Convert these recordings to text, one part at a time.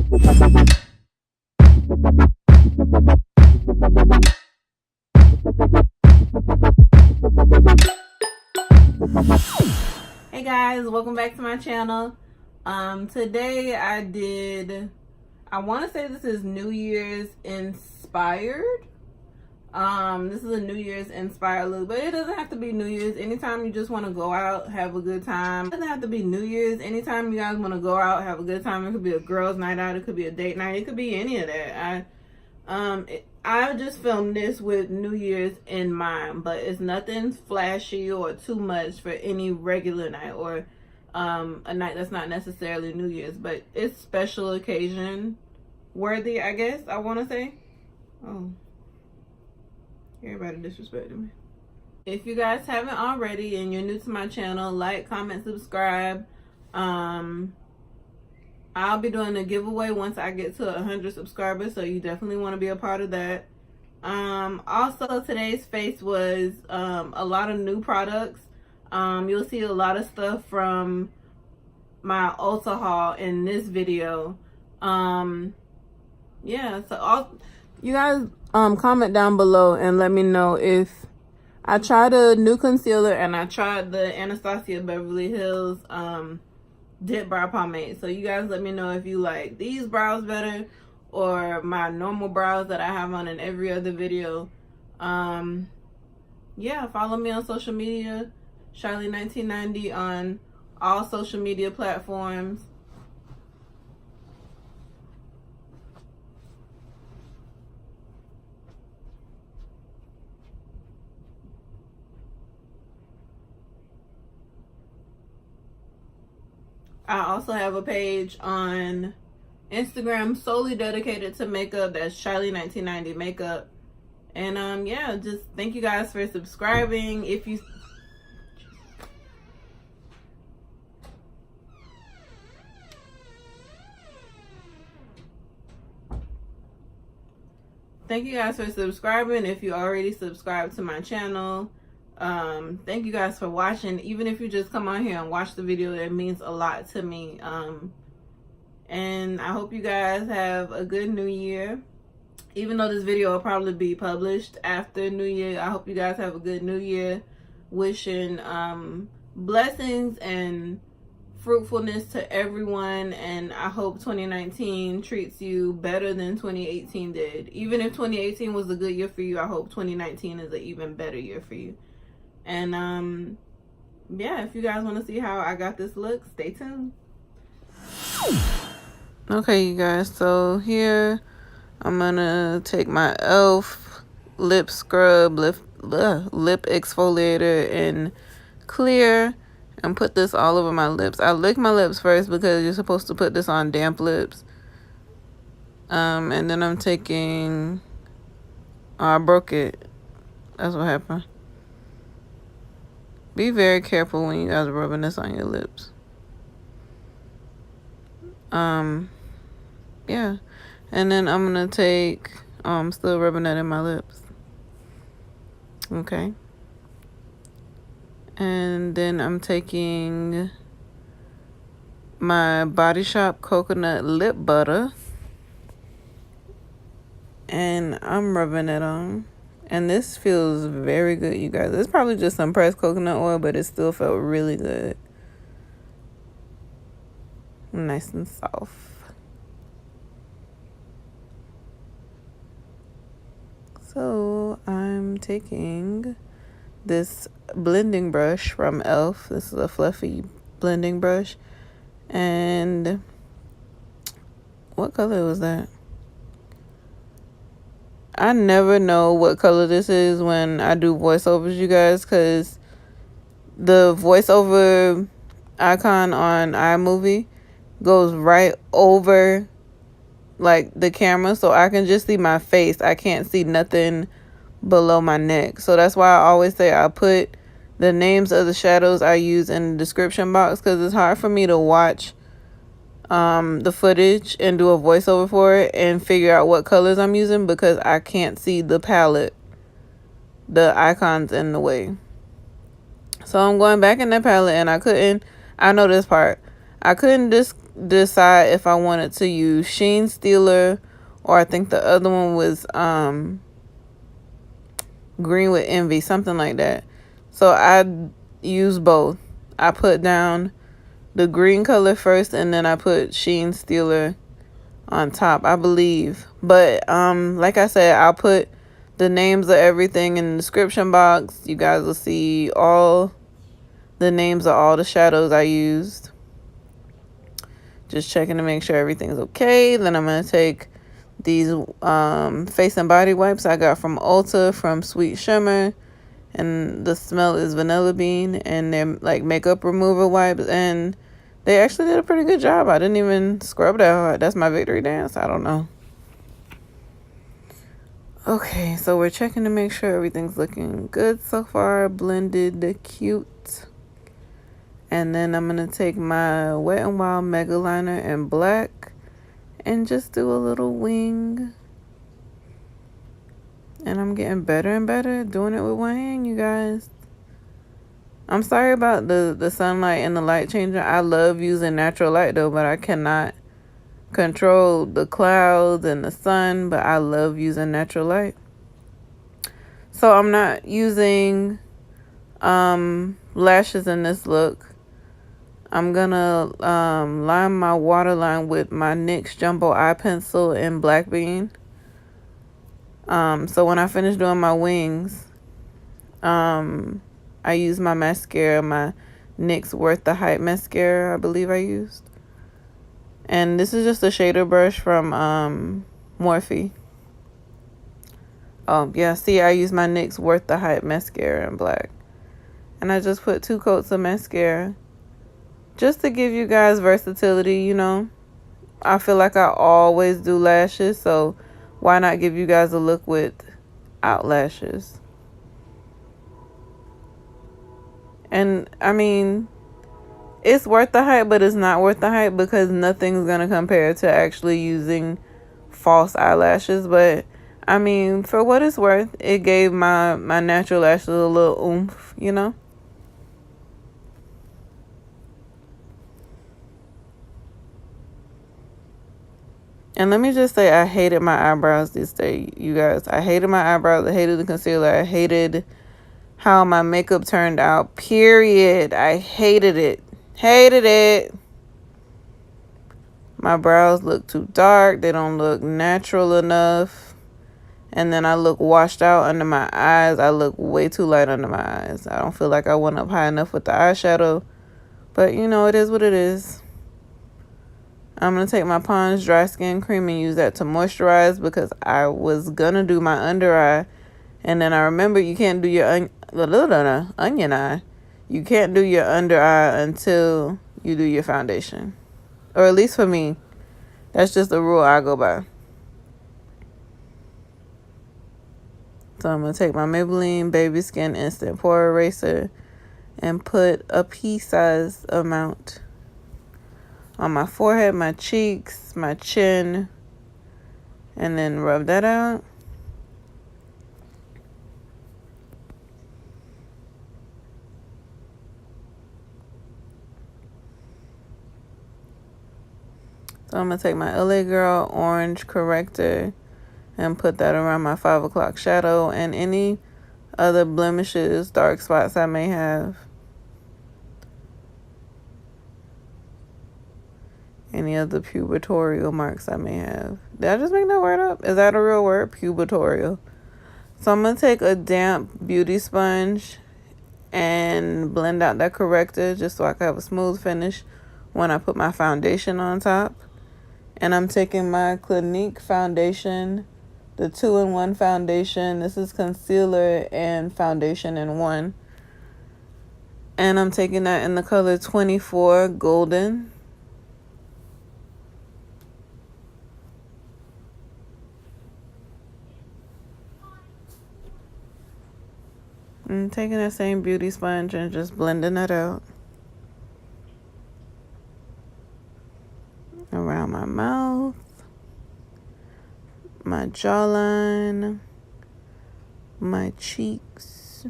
Hey guys, welcome back to my channel. Today I want to say this is New Year's inspired. This is a New Year's inspired look, but it doesn't have to be New Year's. Anytime you just want to go out, have a good time. It doesn't have to be New Year's. Anytime you guys want to go out, have a good time. It could be a girls' night out. It could be a date night. It could be any of that. I just filmed this with New Year's in mind, but it's nothing flashy or too much for any regular night or a night that's not necessarily New Year's, but it's special occasion worthy, I guess I want to say. Oh, everybody disrespected me. If you guys haven't already and you're new to my channel, like, comment, subscribe. I'll be doing a giveaway once I get to 100 subscribers, so you definitely want to be a part of that. Also, today's face was a lot of new products. You'll see a lot of stuff from my Ulta haul in this video. Yeah, so you guys comment down below and let me know if I tried a new concealer and I tried the Anastasia Beverly Hills dip brow pomade. So you guys let me know if you like these brows better or my normal brows that I have on in every other video. Yeah, follow me on social media, Charlie1990 on all social media platforms. I also have a page on Instagram solely dedicated to makeup. That's Charlie1990 makeup. And yeah, just thank you guys for subscribing. Thank you guys for subscribing if you already subscribed to my channel. Thank you guys for watching. Even if you just come on here and watch the video, it means a lot to me. And I hope you guys have a good new year. Even though this video will probably be published after New Year, I hope you guys have a good new year. Wishing blessings and fruitfulness to everyone, and I hope 2019 treats you better than 2018 did. Even if 2018 was a good year for you, I hope 2019 is an even better year for you. And yeah, if you guys want to see how I got this look, stay tuned. Okay, you guys, so here I'm gonna take my E.L.F lip scrub, lip exfoliator in clear and put this all over my lips. I lick my lips first because you're supposed to put this on damp lips. And then I'm taking, I broke it. That's what happened. Be very careful when you guys are rubbing this on your lips. Yeah. And then I'm gonna take, still rubbing that in my lips. Okay. And then I'm taking my Body Shop coconut lip butter. And I'm rubbing it on. And this feels very good, you guys. It's probably just some pressed coconut oil, but it still felt really good. Nice and soft. So I'm taking this blending brush from E.L.F. This is a fluffy blending brush. And what color was that? I never know what color this is when I do voiceovers, you guys, because the voiceover icon on iMovie goes right over like the camera, so I can just see my face. I can't see nothing below my neck. So that's why I always say I put the names of the shadows I use in the description box, because it's hard for me to watch the footage and do a voiceover for it and figure out what colors I'm using, because I can't see the palette, the icons in the way. So I'm going back in the palette, and I know this part, I couldn't decide if I wanted to use Sheen Stealer, or I think the other one was Green with Envy, something like that. So I use both. I put down the green color first, and then I put Sheen Stealer on top, I believe. But like I said, I'll put the names of everything in the description box. You guys will see all the names of all the shadows I used. Just checking to make sure everything's okay. Then I'm going to take these face and body wipes I got from Ulta from Sweet Shimmer. And the smell is vanilla bean. And they're like makeup remover wipes. And they actually did a pretty good job. I didn't even scrub that hard. That's my victory dance. I don't know. Okay, so we're checking to make sure everything's looking good so far. Blended, cute. And then I'm going to take my Wet n Wild Mega Liner in black and just do a little wing. And I'm getting better and better doing it with one hand, you guys. I'm sorry about the sunlight and the light changer. I love using natural light though, but I cannot control the clouds and the sun, but I love using natural light. So I'm not using lashes in this look. I'm gonna line my waterline with my NYX Jumbo Eye Pencil in Black Bean. So when I finish doing my wings, I use my mascara, my NYX Worth the Hype mascara, I believe I used. And this is just a shader brush from Morphe. Oh, yeah, see, I use my NYX Worth the Hype mascara in black. And I just put 2 coats of mascara. Just to give you guys versatility, you know. I feel like I always do lashes, so why not give you guys a look without lashes? And, I mean, it's worth the hype, but it's not worth the hype because nothing's going to compare to actually using false eyelashes. But, I mean, for what it's worth, it gave my natural lashes a little oomph, you know? And let me just say, I hated my eyebrows this day, you guys. I hated my eyebrows. I hated the concealer. I hated how my makeup turned out, period. I hated it. Hated it. My brows look too dark. They don't look natural enough. And then I look washed out under my eyes. I look way too light under my eyes. I don't feel like I went up high enough with the eyeshadow. But, you know, it is what it is. I'm going to take my Pond's Dry Skin Cream and use that to moisturize because I was going to do my under eye. And then I remember you can't do your onion eye. You can't do your under eye until you do your foundation. Or at least for me. That's just the rule I go by. So I'm going to take my Maybelline Baby Skin Instant Pore Eraser and put a pea-sized amount on my forehead, my cheeks, my chin, and then rub that out. So I'm going to take my LA Girl Orange Corrector and put that around my 5 o'clock shadow and any other blemishes, dark spots I may have. Any other pubertorial marks I may have. Did I just make that word up? Is that a real word? Pubertorial. So I'm going to take a damp beauty sponge and blend out that corrector just so I can have a smooth finish when I put my foundation on top. And I'm taking my Clinique foundation, the 2-in-1 foundation. This is concealer and foundation in one. And I'm taking that in the color 24 Golden. I'm taking that same beauty sponge and just blending it out. Around my mouth, my jawline, my cheeks,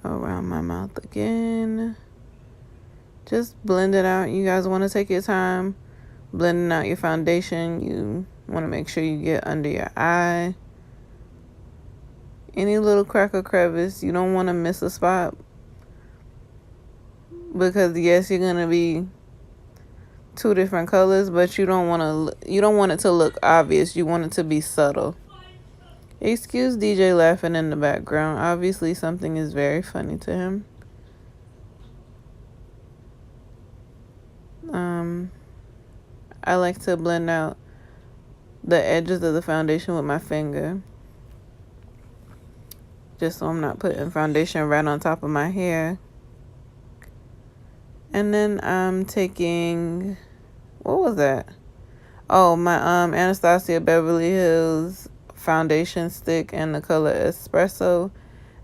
around my mouth again, just blend it out. You guys want to take your time blending out your foundation. You want to make sure you get under your eye. Any little crack or crevice, you don't want to miss a spot. Because yes, you're going to be two different colors, but you don't want it to look obvious. You want it to be subtle. Excuse DJ laughing in the background. Obviously something is very funny to him. I like to blend out the edges of the foundation with my finger, just so I'm not putting foundation right on top of my hair. And then I'm taking, what was that? Oh, my Anastasia Beverly Hills foundation stick in the color Espresso.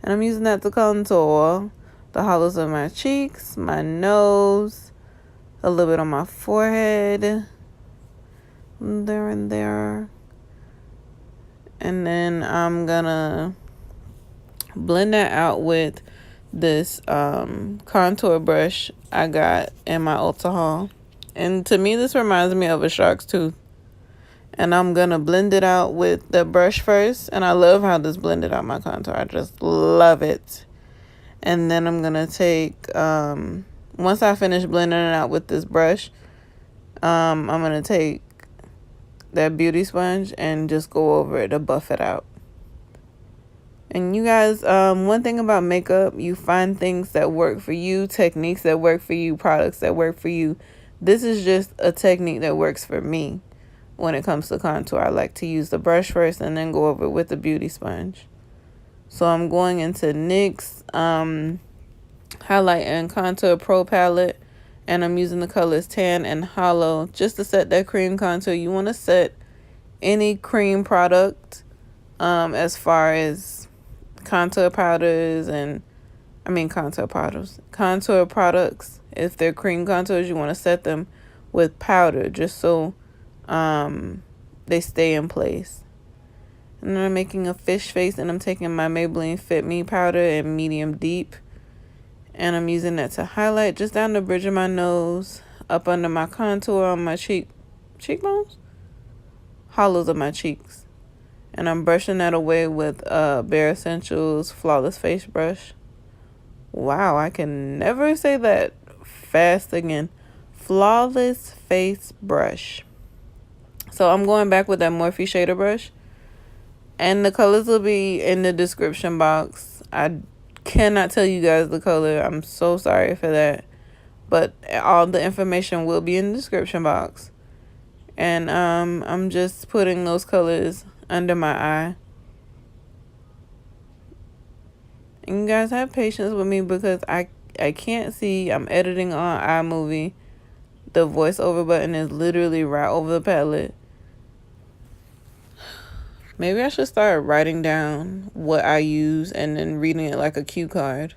And I'm using that to contour the hollows of my cheeks, my nose, a little bit on my forehead, there and there. And then I'm gonna blend that out with this contour brush I got in my Ulta haul. And to me, this reminds me of a shark's tooth. And I'm gonna blend it out with the brush first. And I love how this blended out my contour. I just love it. And then I'm gonna take, once I finish blending it out with this brush, I'm gonna take that beauty sponge and just go over it to buff it out. And you guys, one thing about makeup, you find things that work for you, techniques that work for you, products that work for you. This is just a technique that works for me. When it comes to contour, I like to use the brush first and then go over it with the beauty sponge. So I'm going into NYX Highlight and Contour Pro Palette. And I'm using the colors Tan and Hollow just to set that cream contour. You want to set any cream product as far as contour powders and contour products. If they're cream contours, you want to set them with powder just so they stay in place. And then I'm making a fish face, and I'm taking my Maybelline Fit Me powder in medium deep, and I'm using that to highlight just down the bridge of my nose, up under my contour on my cheekbones, hollows of my cheeks. And I'm brushing that away with Bare Essentials Flawless Face Brush. Wow, I can never say that fast again. Flawless Face Brush. So I'm going back with that Morphe shader brush. And the colors will be in the description box. I cannot tell you guys the color. I'm so sorry for that. But all the information will be in the description box. And I'm just putting those colors under my eye. And you guys have patience with me because I can't see. I'm editing on iMovie. The voiceover button is literally right over the palette. Maybe I should start writing down what I use and then reading it like a cue card.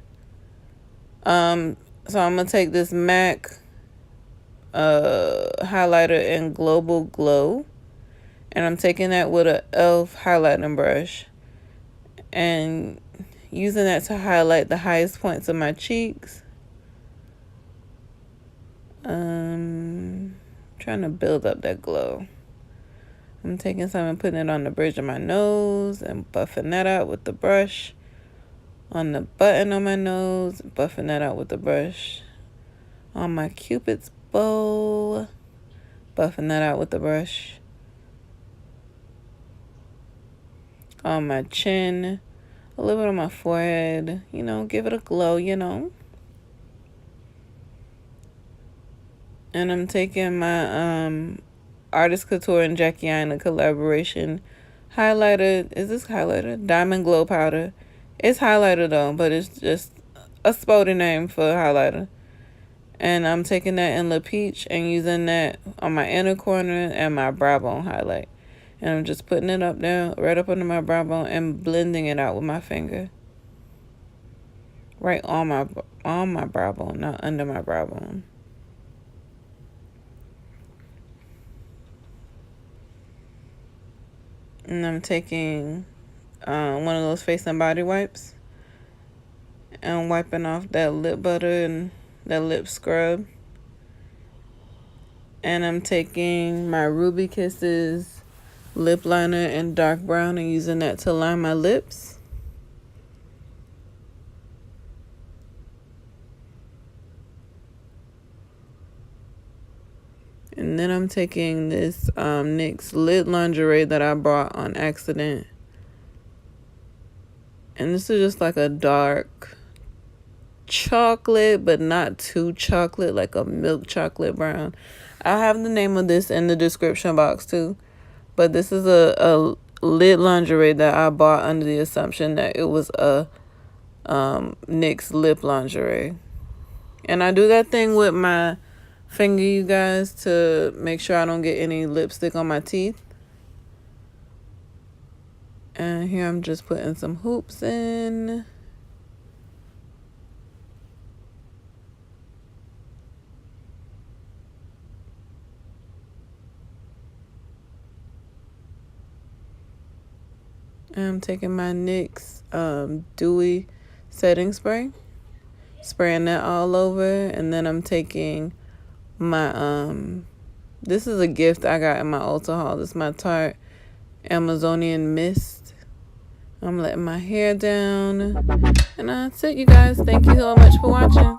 So I'm going to take this M.A.C highlighter in Global Glow. And I'm taking that with a E.L.F highlighting brush. And using that to highlight the highest points of my cheeks. Trying to build up that glow. I'm taking some and putting it on the bridge of my nose and buffing that out with the brush. On the button on my nose, buffing that out with the brush. On my Cupid's bow, buffing that out with the brush. On my chin, a little bit on my forehead, give it a glow, And I'm taking my Artist Couture and Jackie Aina collaboration highlighter. Is this highlighter? Diamond Glow Powder. It's highlighter though, but it's just a sporty name for highlighter. And I'm taking that in La Peach and using that on my inner corner and my brow bone highlight. And I'm just putting it up there, right up under my brow bone, and blending it out with my finger. Right on my brow bone, not under my brow bone. And I'm taking one of those face and body wipes and wiping off that lip butter and that lip scrub And I'm taking my Ruby Kisses lip liner in dark brown and using that to line my lips. And then I'm taking this NYX Lid Lingerie that I bought on accident. And this is just like a dark chocolate, but not too chocolate, like a milk chocolate brown. I'll have the name of this in the description box too. But this is a lid lingerie that I bought under the assumption that it was a NYX lip lingerie. And I do that thing with my finger, you guys, to make sure I don't get any lipstick on my teeth. And here I'm just putting some hoops in. And I'm taking my NYX Dewy setting spray, spraying that all over. And then I'm taking my this is a gift I got in my Ulta haul. This is my Tarte Amazonian Mist. I'm letting my hair down. And that's it, you guys. Thank you so much for watching.